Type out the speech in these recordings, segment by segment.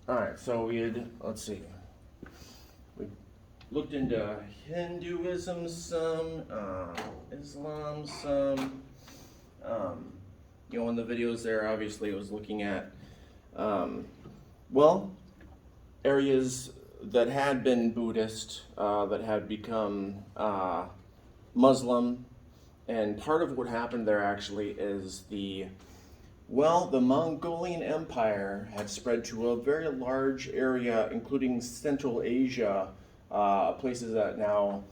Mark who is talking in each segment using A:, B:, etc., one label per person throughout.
A: All right, so let's see, we looked into Hinduism some, Islam some. Um, in the videos there, obviously, it was looking at, um, well, areas that had been Buddhist, that had become Muslim, and part of what happened there actually is the Mongolian Empire had spread to a very large area, including Central Asia, places that now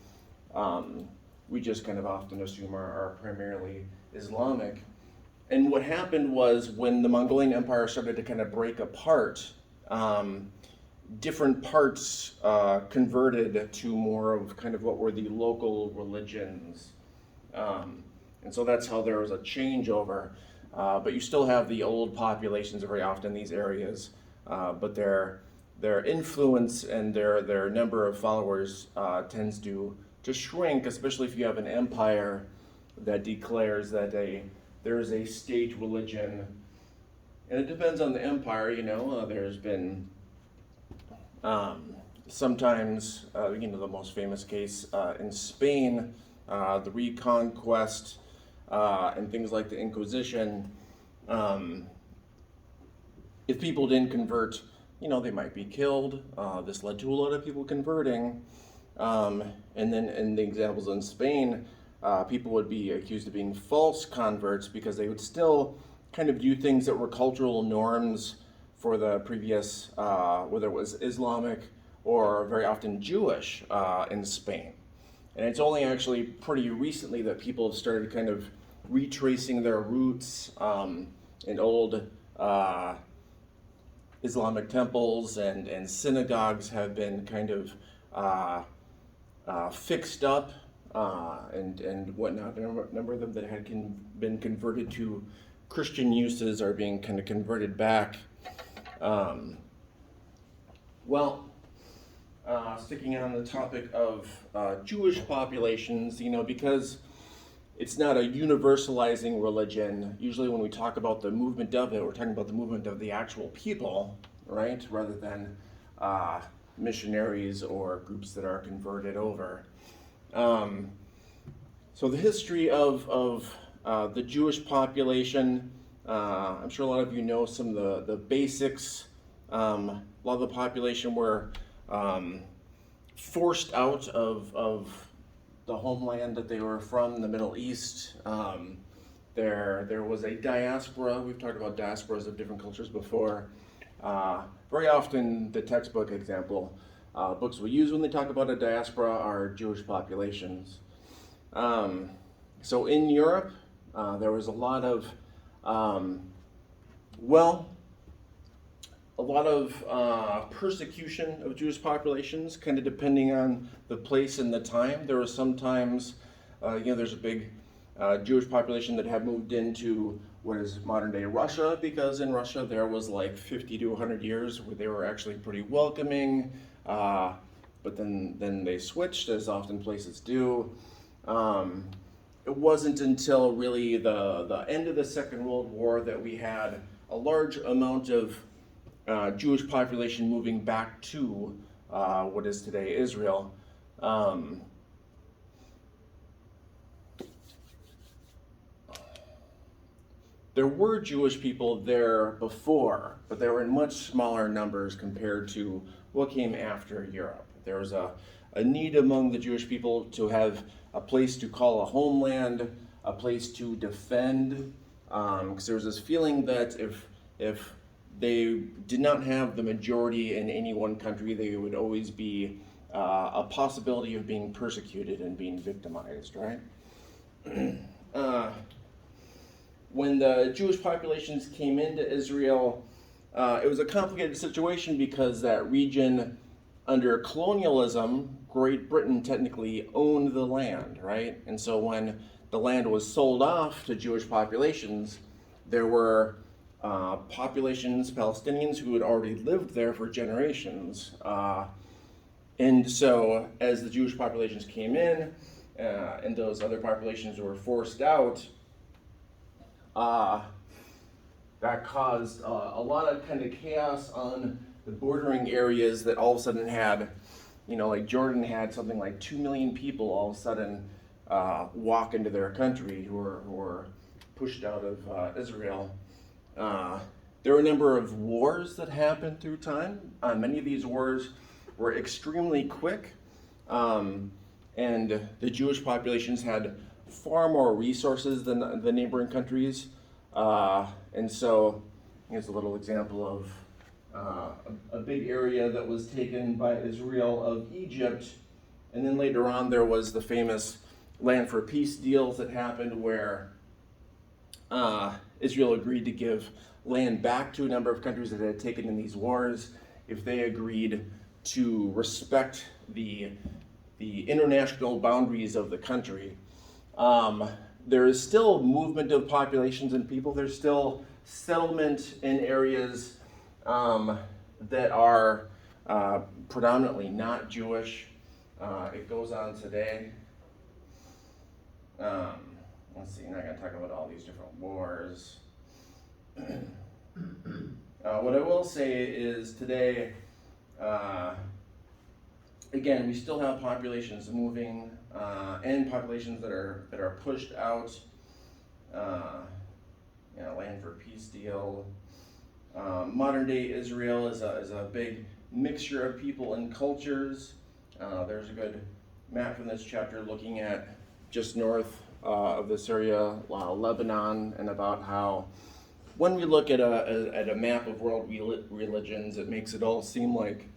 A: we just kind of often assume are primarily Islamic. And what happened was when the Mongolian Empire started to kind of break apart, different parts converted to more of kind of what were the local religions. And so that's how there was a changeover. But you still have the old populations very often in these areas, but their influence and their number of followers tends to shrink, especially if you have an empire that declares that there is a state religion. And it depends on the empire, there's been sometimes, the most famous case in Spain, the Reconquest, and things like the Inquisition. If people didn't convert, they might be killed. This led to a lot of people converting. And then in the examples in Spain, people would be accused of being false converts because they would still kind of do things that were cultural norms for the previous, whether it was Islamic or very often Jewish in Spain. And it's only actually pretty recently that people have started kind of retracing their roots in old Islamic temples and synagogues have been kind of fixed up and whatnot. A number of them that had been converted to Christian uses are being kind of converted back. Sticking on the topic of Jewish populations, because it's not a universalizing religion. Usually when we talk about the movement of it, we're talking about the movement of the actual people, right? Rather than missionaries or groups that are converted over. So the history of the Jewish population, I'm sure a lot of you know some of the basics. A lot of the population were forced out of the homeland that they were from, the Middle East. There was a diaspora. We've talked about diasporas of different cultures before. Very often the textbook example books we use when they talk about a diaspora are Jewish populations. So in Europe, there was a lot of persecution of Jewish populations, kind of depending on the place and the time. There was sometimes, there's a big Jewish population that had moved into what is modern day Russia, because in Russia there was like 50 to 100 years where they were actually pretty welcoming, but then they switched, as often places do. It wasn't until really the end of the Second World War that we had a large amount of Jewish population moving back to what is today Israel. There were Jewish people there before, but they were in much smaller numbers compared to what came after Europe. There was a need among the Jewish people to have a place to call a homeland, a place to defend, because there was this feeling that if they did not have the majority in any one country, they would always be a possibility of being persecuted and being victimized, right? When the Jewish populations came into Israel, it was a complicated situation because that region, under colonialism, Great Britain technically owned the land, right? And so when the land was sold off to Jewish populations, there were populations, Palestinians, who had already lived there for generations. And so as the Jewish populations came in, and those other populations were forced out, that caused a lot of kind of chaos on the bordering areas that all of a sudden had, like Jordan had something like 2 million people all of a sudden walk into their country who were pushed out of Israel. There were a number of wars that happened through time. Many of these wars were extremely quick, and the Jewish populations had far more resources than the neighboring countries. And so here's a little example of a big area that was taken by Israel of Egypt. And then later on there was the famous land for peace deals that happened where Israel agreed to give land back to a number of countries that had taken in these wars if they agreed to respect the international boundaries of the country. There is still movement of populations and people. There's still settlement in areas that are predominantly not Jewish. It goes on today. Let's see, I'm not going to talk about all these different wars. What I will say is today, again, we still have populations moving and populations that are pushed out. Land for peace deal. Modern day Israel is a big mixture of people and cultures. There's a good map from this chapter looking at just north of this area, Lebanon, and about how when we look at a map of world religions, it makes it all seem like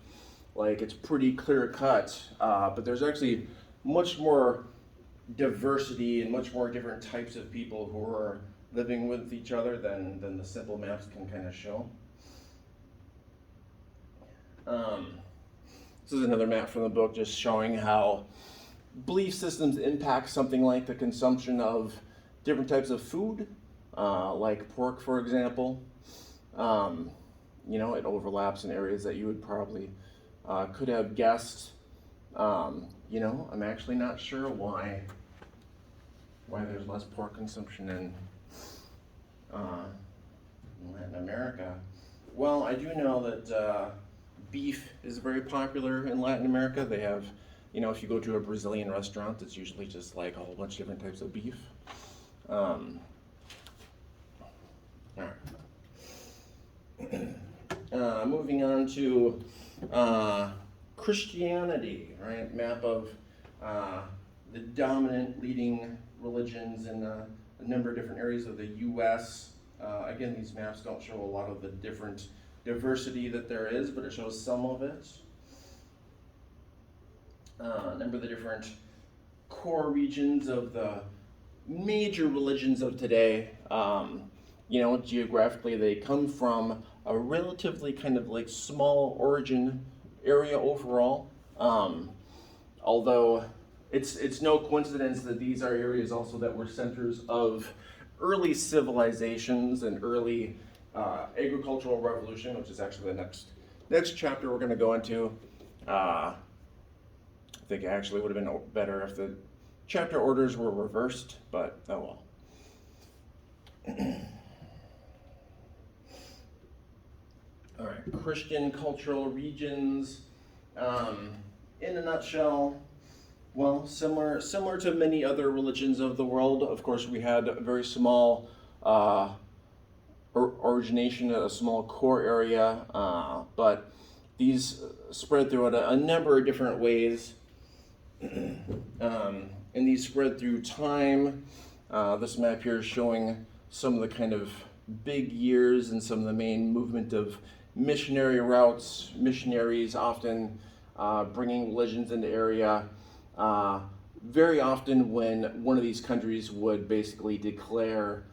A: it's pretty clear cut, but there's actually much more diversity and much more different types of people who are living with each other than the simple maps can kind of show. This is another map from the book just showing how belief systems impact something like the consumption of different types of food, like pork, for example. It overlaps in areas that you would probably could have guessed. I'm actually not sure why there's less pork consumption in Latin America. Well, I do know that beef is very popular in Latin America. They have, if you go to a Brazilian restaurant, it's usually just like a whole bunch of different types of beef. All right. Moving on to Christianity, right? Map of the dominant leading religions in a number of different areas of the U.S. Again, these maps don't show a lot of the different diversity that there is, but it shows some of it. A number of the different core regions of the major religions of today. Geographically, they come from a relatively kind of like small origin area overall. Although it's no coincidence that these are areas also that were centers of early civilizations and early agricultural revolution, which is actually the next chapter we're going to go into. I think it actually would have been better if the chapter orders were reversed, but oh well. All right, Christian cultural regions. In a nutshell, well, similar to many other religions of the world. Of course, we had a very small origination, a small core area, but these spread throughout a number of different ways. And these spread through time. This map here is showing some of the kind of big years and some of the main movement of missionary routes, missionaries often bringing religions into area. Very often when one of these countries would basically declare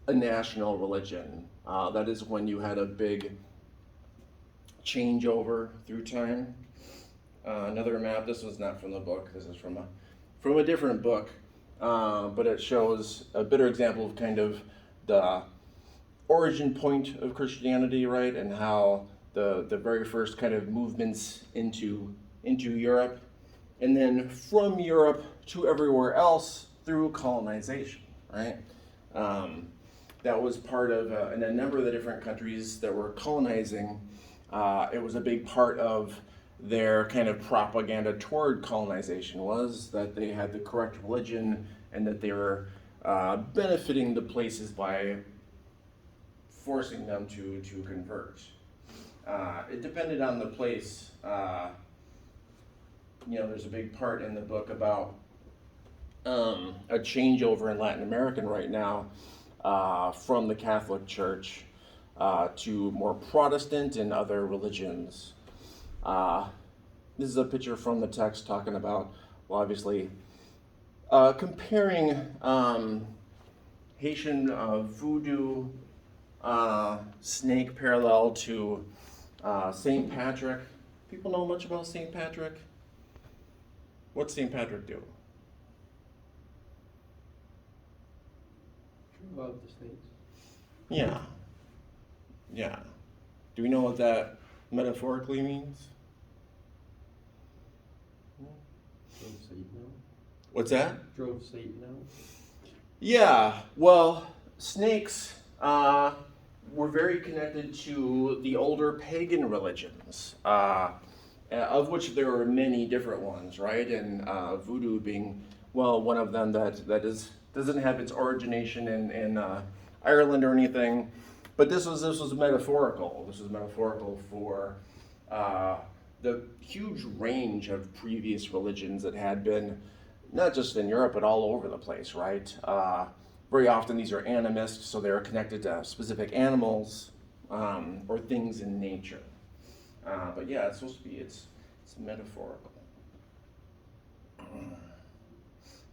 A: a national religion, that is when you had a big changeover through time. Another map, this was not from the book, this is from a different book, but it shows a better example of kind of the origin point of Christianity, right, and how the very first kind of movements into Europe, and then from Europe to everywhere else through colonization, right? That was part of, in a number of the different countries that were colonizing, It was a big part of their kind of propaganda toward colonization, was that they had the correct religion and that they were benefiting the places by forcing them to convert. It depended on the place. There's a big part in the book about a changeover in Latin America right now from the Catholic Church to more Protestant and other religions. This is a picture from the text talking about, well, obviously, comparing Haitian voodoo snake parallel to St. Patrick. People know much about St. Patrick? What's St. Patrick do?
B: Love the snakes.
A: Yeah. Yeah. Do we know what that metaphorically means?
B: Drove Satan out.
A: What's that?
B: Drove Satan out.
A: Yeah. Well, snakes were very connected to the older pagan religions, of which there are many different ones, right? And Voodoo being, well, one of them that doesn't have its origination in Ireland or anything. But this was metaphorical. This was metaphorical for the huge range of previous religions that had been not just in Europe but all over the place, right? Very often these are animists, so they're connected to specific animals or things in nature. But yeah, it's supposed to be it's metaphorical.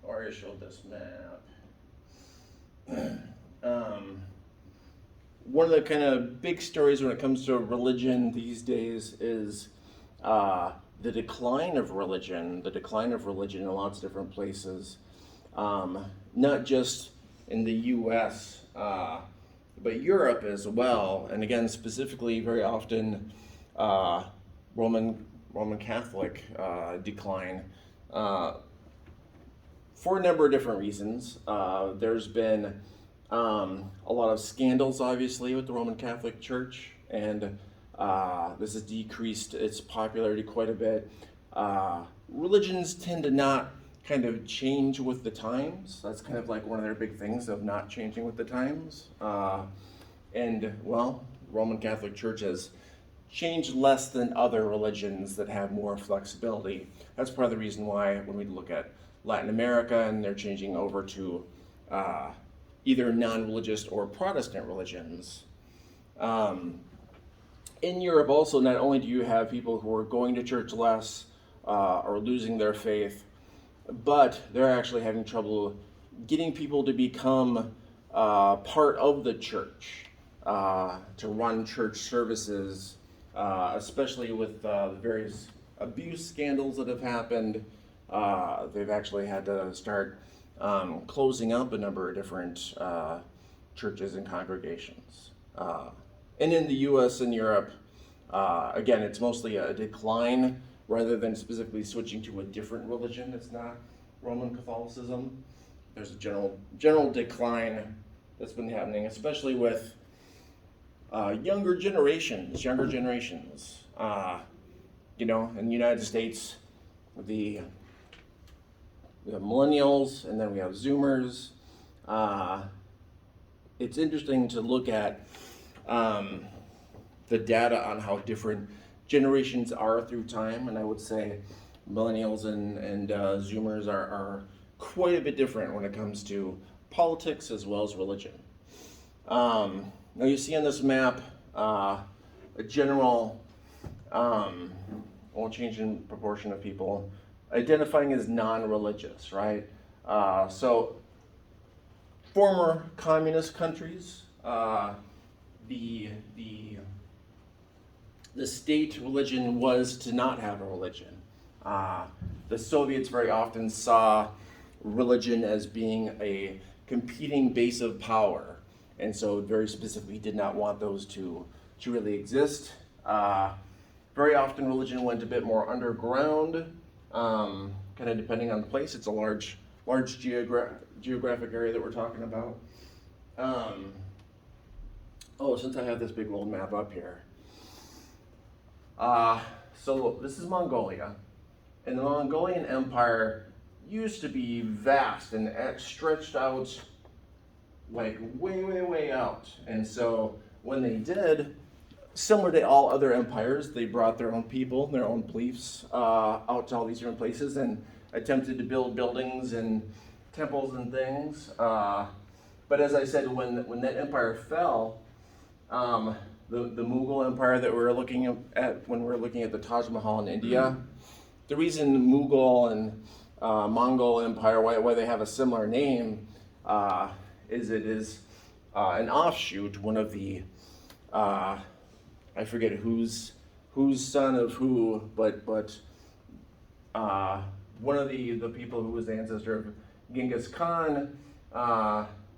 A: Or I showed this map. One of the kind of big stories when it comes to religion these days is the decline of religion in lots of different places, not just in the U.S., but Europe as well, and again, specifically, very often, Roman Catholic decline, for a number of different reasons. There's been a lot of scandals, obviously, with the Roman Catholic Church, and this has decreased its popularity quite a bit. Religions tend to not kind of change with the times. That's kind of like one of their big things of not changing with the times. And, well, Roman Catholic Church has changed less than other religions that have more flexibility. That's part of the reason why when we look at Latin America and they're changing over to either non-religious or Protestant religions. In Europe also, not only do you have people who are going to church less or losing their faith, but they're actually having trouble getting people to become part of the church, to run church services, especially with the various abuse scandals that have happened. They've actually had to start closing up a number of different churches and congregations. And in the U.S. and Europe, again, it's mostly a decline rather than specifically switching to a different religion that's not Roman Catholicism. There's a general decline that's been happening, especially with younger generations. In the United States, the millennials, and then we have Zoomers. It's interesting to look at the data on how different generations are through time, and I would say millennials and Zoomers are quite a bit different when it comes to politics as well as religion. Now you see on this map a general, change in proportion of people identifying as non-religious, right? So former communist countries, the state religion was to not have a religion. The Soviets very often saw religion as being a competing base of power, and so very specifically did not want those to really exist. Very often religion went a bit more underground, kind of depending on the place. It's a large geographic area that we're talking about. Since I have this big old map up here, So this is Mongolia, and the Mongolian Empire used to be vast and stretched out like way, way, way out. And so when they did, similar to all other empires, they brought their own people, their own beliefs out to all these different places and attempted to build buildings and temples and things. But as I said, when that empire fell, the Mughal Empire that we were looking at when we were looking at the Taj Mahal in India, the reason Mughal and Mongol Empire, why they have a similar name, is it is an offshoot, one of the, I forget who's son of who, but one of the people who was the ancestor of Genghis Khan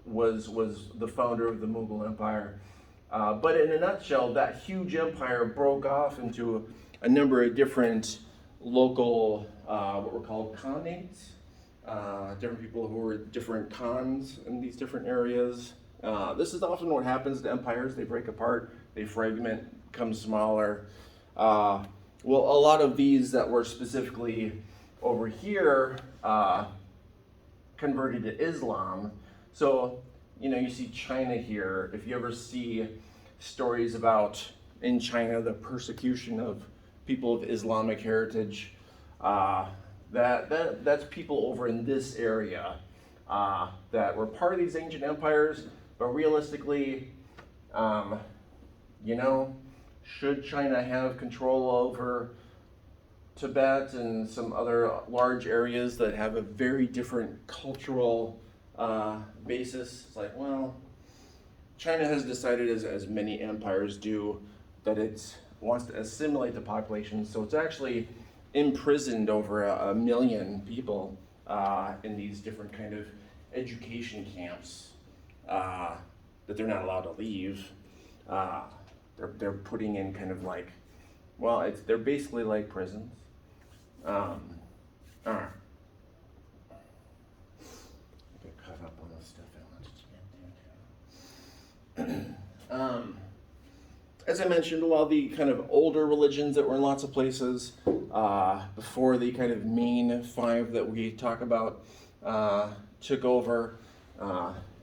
A: was the founder of the Mughal Empire. But in a nutshell, that huge empire broke off into a number of different local, what were called khanates, different people who were different khans in these different areas. This is often what happens to empires. They break apart, they fragment, become smaller. Well, a lot of these that were specifically over here converted to Islam. So, you see China here. If you ever see stories about in China the persecution of people of Islamic heritage, that's people over in this area that were part of these ancient empires. But realistically, should China have control over Tibet and some other large areas that have a very different cultural basis? It's like, well, China has decided, as many empires do, that it wants to assimilate the population, so it's actually imprisoned over a million people in these different kind of education camps that they're not allowed to leave. They're putting in kind of like, well, they're basically like prisons. All right. Get caught up on the stuff I wanted to get into. As I mentioned, while the kind of older religions that were in lots of places before the kind of main five that we talk about took over,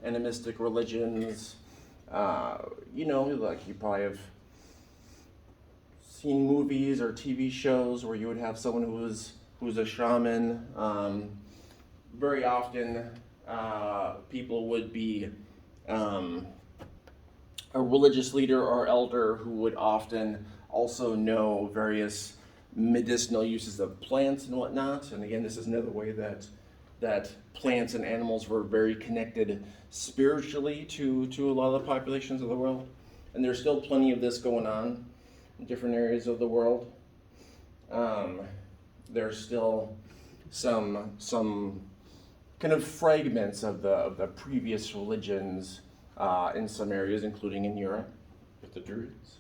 A: animistic religions, like you probably have seen movies or TV shows where you would have someone who's a shaman. Very often, people would be a religious leader or elder who would often also know various medicinal uses of plants and whatnot. And again, this is another way that plants and animals were very connected spiritually to a lot of the populations of the world. And there's still plenty of this going on in different areas of the world. There's still some kind of fragments of the previous religions in some areas, including in Europe with the Druids.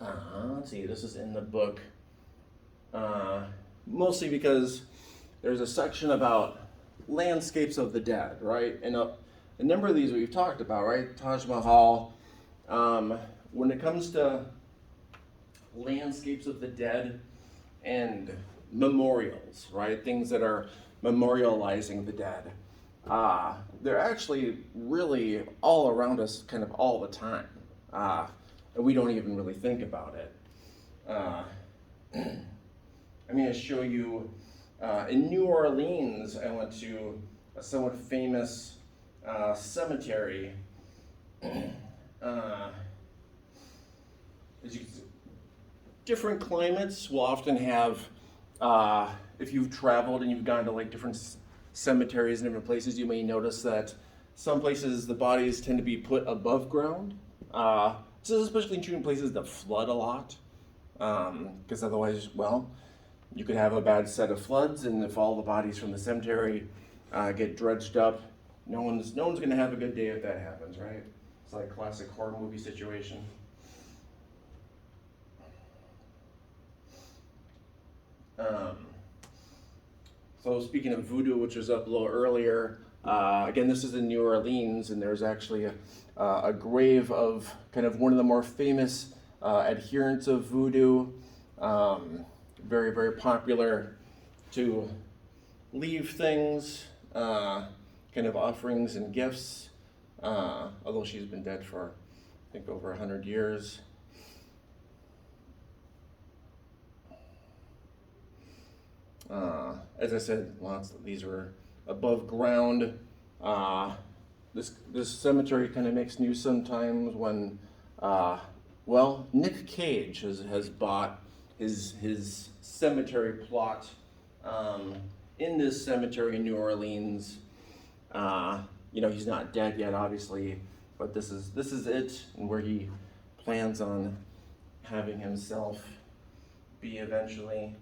A: Let's see, this is in the book mostly because there's a section about landscapes of the dead, right? And a number of these we've talked about, right? Taj Mahal. When it comes to landscapes of the dead and memorials, right? Things that are memorializing the dead. They're actually really all around us kind of all the time. And we don't even really think about it. I'm going to show you, in New Orleans, I went to a somewhat famous cemetery. As you can see, different climates will often have, if you've traveled and you've gone to like different cemeteries in different places, you may notice that some places the bodies tend to be put above ground. This is especially true in places that flood a lot, because otherwise, well, you could have a bad set of floods, and if all the bodies from the cemetery get dredged up, no one's going to have a good day if that happens, right? It's like a classic horror movie situation. So speaking of Voodoo, which was up a little earlier, again, this is in New Orleans, and there's actually a grave of kind of one of the more famous adherents of Voodoo. Very, very popular to leave things, kind of offerings and gifts, although she's been dead for, I think, over 100 years. As I said, lots of these were above ground. This cemetery kind of makes news sometimes when, Nick Cage has bought his cemetery plot in this cemetery in New Orleans. He's not dead yet, obviously, but this is it, and where he plans on having himself be eventually.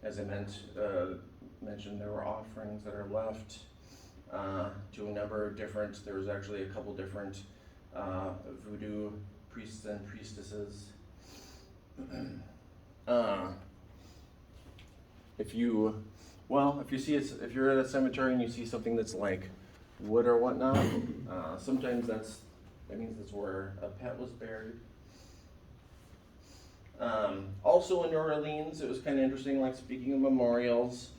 A: As I mentioned, there were offerings that are left to a number of different. There was actually a couple different Voodoo priests and priestesses. If you're at a cemetery and you see something that's like wood or whatnot, sometimes that means that's where a pet was buried. Also in New Orleans, it was kind of interesting, like speaking of memorials,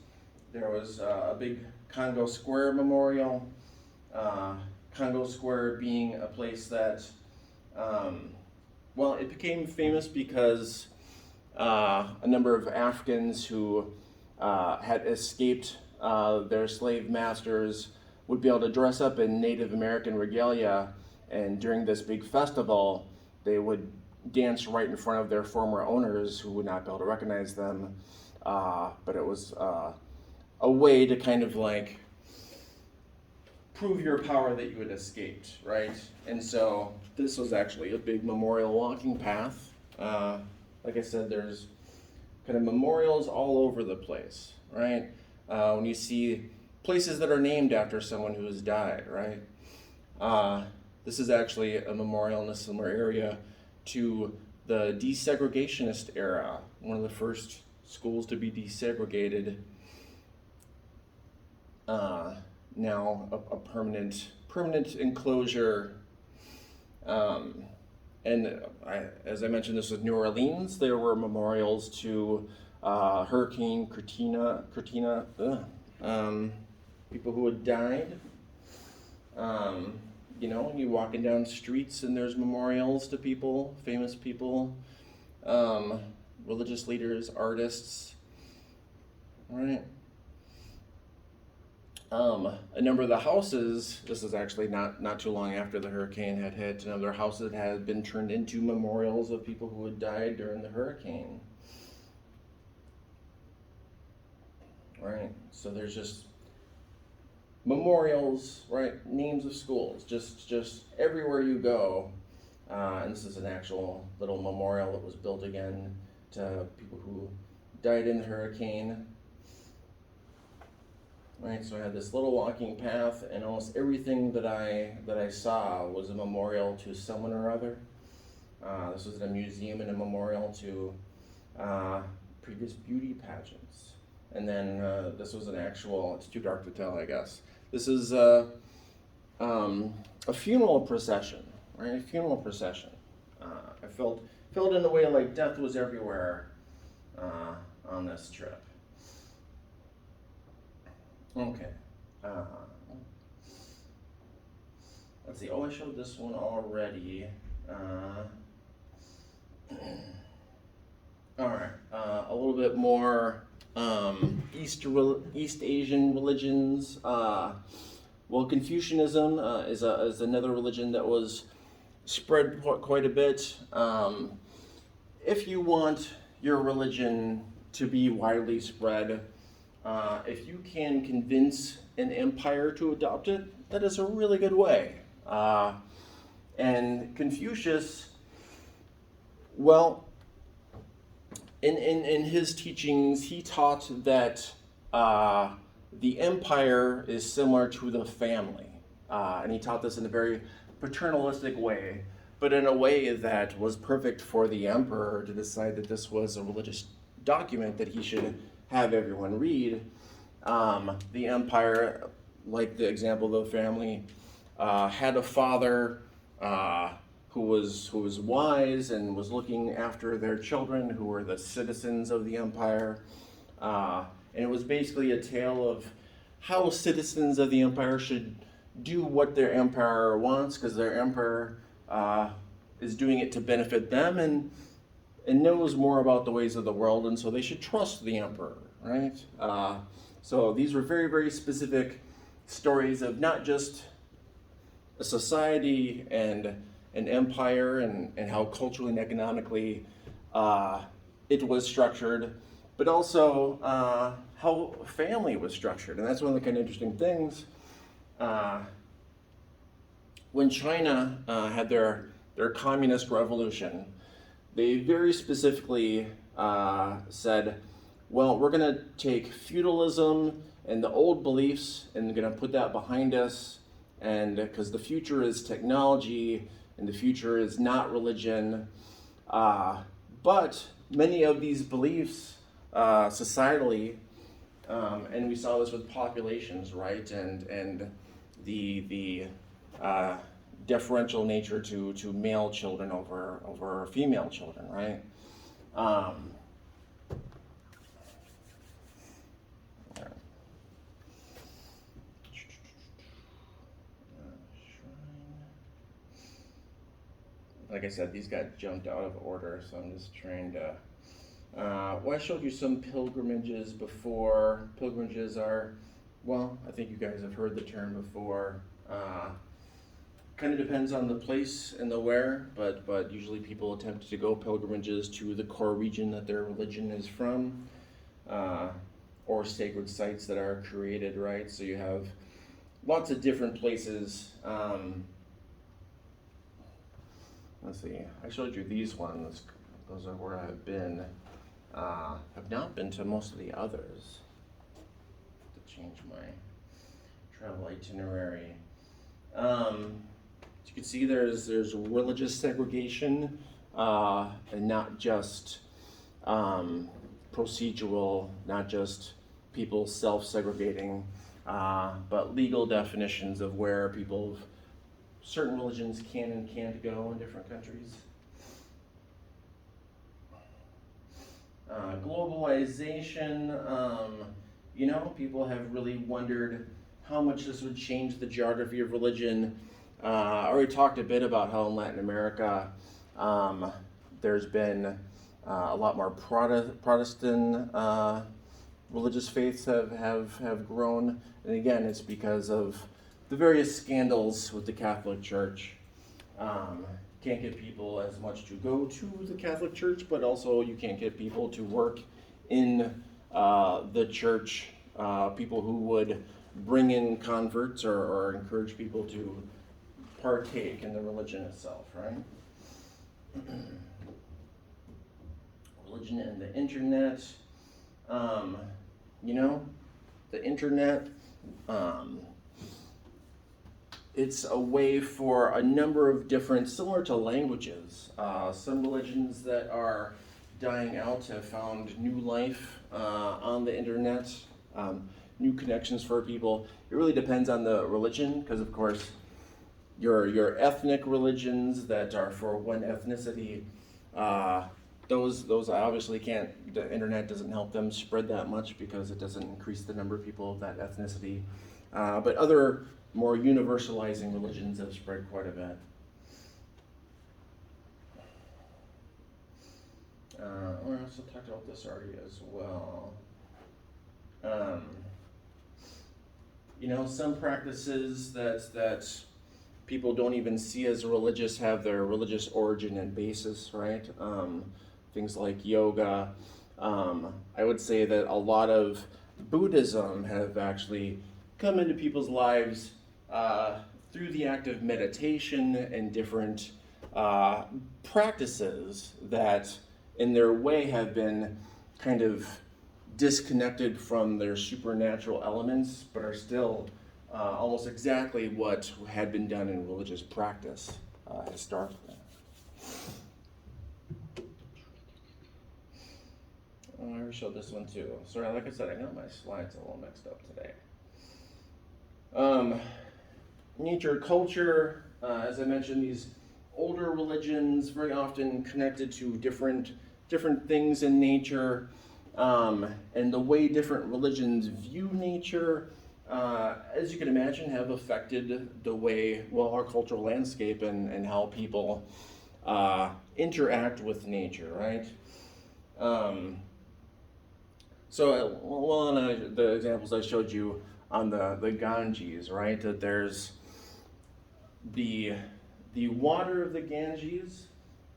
A: there was a big Congo Square memorial. Congo Square being a place that, it became famous because a number of Africans who had escaped their slave masters would be able to dress up in Native American regalia, and during this big festival, they would dance right in front of their former owners who would not be able to recognize them. But it was a way to kind of like prove your power that you had escaped, right? And so this was actually a big memorial walking path. Like I said, there's kind of memorials all over the place, right? When you see places that are named after someone who has died, right? This is actually a memorial in a similar area to the desegregationist era, one of the first schools to be desegregated. Now a permanent enclosure. As I mentioned, this was New Orleans. There were memorials to Hurricane Katrina, people who had died. You're walking down streets and there's memorials to people, famous people, religious leaders, artists, right? A number of the houses, this is actually not too long after the hurricane had hit, a number of houses had been turned into memorials of people who had died during the hurricane. Right? So there's just memorials, right? Names of schools, just everywhere you go. And this is an actual little memorial that was built again to people who died in the hurricane. Right, so I had this little walking path, and almost everything that I saw was a memorial to someone or other. This was in a museum and a memorial to previous beauty pageants. And then this was an actual, it's too dark to tell, I guess. This is a funeral procession, right? A funeral procession. I felt in a way like death was everywhere on this trip. Okay. Let's see. Oh, I showed this one already. All right. A little bit more East Asian religions. Confucianism is another religion that was spread quite a bit. If you want your religion to be widely spread, if you can convince an empire to adopt it, that is a really good way. And Confucius, in his teachings, he taught that the empire is similar to the family. And he taught this in a very paternalistic way, but in a way that was perfect for the emperor to decide that this was a religious document that he should have everyone read. The empire, like the example of the family, had a father who was wise and was looking after their children, who were the citizens of the empire. And it was basically a tale of how citizens of the empire should do what their empire wants, because their emperor is doing it to benefit them and knows more about the ways of the world, and so they should trust the emperor, right? So these were very, very specific stories of not just a society and an empire and how culturally and economically it was structured, but also how family was structured. And that's one of the kind of interesting things. When China had their communist revolution, they very specifically said, well, we're going to take feudalism and the old beliefs and we're going to put that behind us, and because the future is technology and the future is not religion. But many of these beliefs societally, and we saw this with populations, right, and the deferential nature to male children over female children, right? Like I said, these got jumped out of order, so I'm just trying to. Well, I showed you some pilgrimages before. Pilgrimages are, well, I think you guys have heard the term before. Kind of depends on the place and the where, but usually people attempt to go pilgrimages to the core region that their religion is from, or sacred sites that are created, right? So you have lots of different places. Let's see, I showed you these ones. Those are where I've been. Have not been to most of the others. To change my travel itinerary. As you can see, there's religious segregation, and not just procedural, not just people self-segregating, but legal definitions of where people of certain religions can and can't go in different countries. Globalization, people have really wondered how much this would change the geography of religion. I already talked a bit about how in Latin America there's been a lot more Protestant religious faiths have grown, and again, it's because of the various scandals with the Catholic Church. Can't get people as much to go to the Catholic Church, but also you can't get people to work in the church, people who would bring in converts or encourage people to partake in the religion itself, right? Religion and the internet. The internet, it's a way for a number of different, similar to languages. Some religions that are dying out have found new life on the internet, new connections for people. It really depends on the religion, because of course, your ethnic religions that are for one ethnicity, those obviously can't, the internet doesn't help them spread that much because it doesn't increase the number of people of that ethnicity. But other more universalizing religions have spread quite a bit. We also talked about this already as well. Some practices that people don't even see as religious have their religious origin and basis, right? Things like yoga. I would say that a lot of Buddhism have actually come into people's lives through the act of meditation and different practices that in their way have been kind of disconnected from their supernatural elements, but are still almost exactly what had been done in religious practice historically. I already showed this one too. Sorry, like I said, I got my slides a little mixed up today. Nature, culture, As I mentioned, these older religions very often connected to different things in nature, and the way different religions view nature, as you can imagine, have affected the way, well, our cultural landscape and how people interact with nature, right? The examples I showed you on the Ganges, right? That there's the water of the Ganges.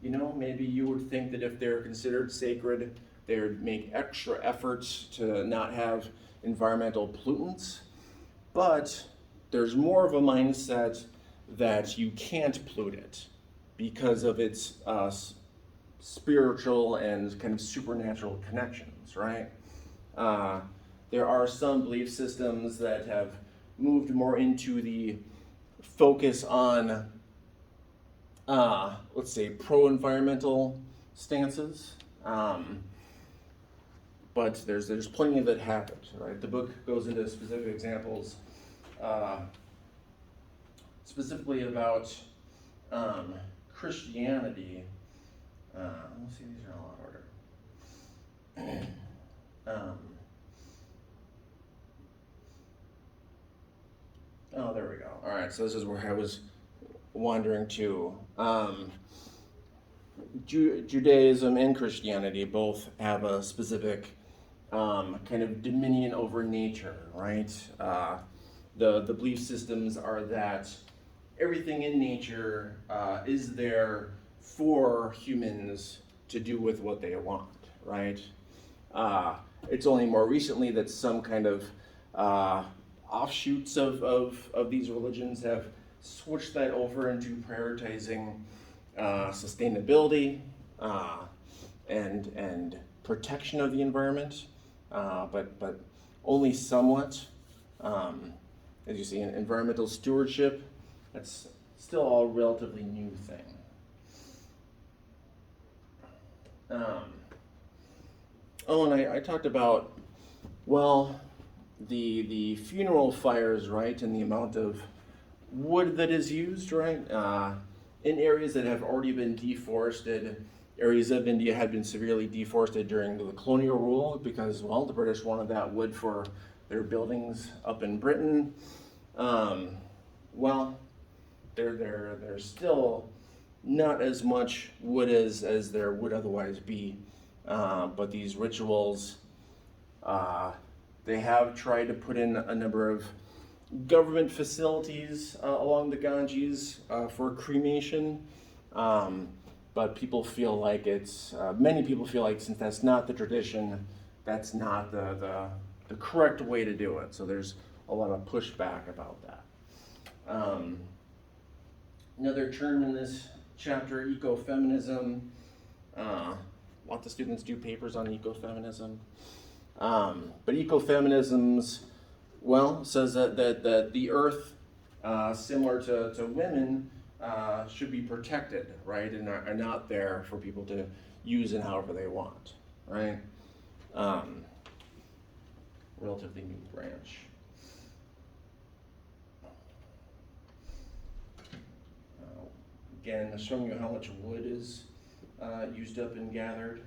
A: You know, maybe you would think that if they're considered sacred, they would make extra efforts to not have environmental pollutants. But there's more of a mindset that you can't pollute it because of its spiritual and kind of supernatural connections, right? There are some belief systems that have moved more into the focus on, let's say, pro-environmental stances. But there's plenty of it happened, right? The book goes into specific examples, specifically about Christianity. Let's see, these are all out of order. There we go. All right, so this is where I was wandering to. Judaism and Christianity both have a specific kind of dominion over nature, right? The belief systems are that everything in nature is there for humans to do with what they want, right? It's only more recently that some kind of offshoots of these religions have switched that over into prioritizing sustainability and protection of the environment, but only somewhat. As you see, in environmental stewardship, that's still a relatively new thing. And I talked about, well, the funeral fires, right, and the amount of wood that is used, right, in areas that have already been deforested. Areas of India had been severely deforested during the colonial rule because, well, the British wanted that wood for their buildings up in Britain. There's still not as much wood as there would otherwise be, but these rituals, they have tried to put in a number of government facilities along the Ganges for cremation, but people feel like many people feel like since that's not the tradition, that's not the correct way to do it. So there's a lot of pushback about that. Another term in this chapter, ecofeminism. Lots of students do papers on ecofeminism. But ecofeminisms, well, says that the earth, similar to women, should be protected, right, and are not there for people to use in however they want, right? Relatively new branch. Again, showing you how much wood is used up and gathered.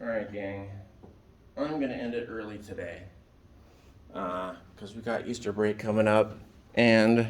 A: All right, gang. I'm going to end it early today because we got Easter break coming up, and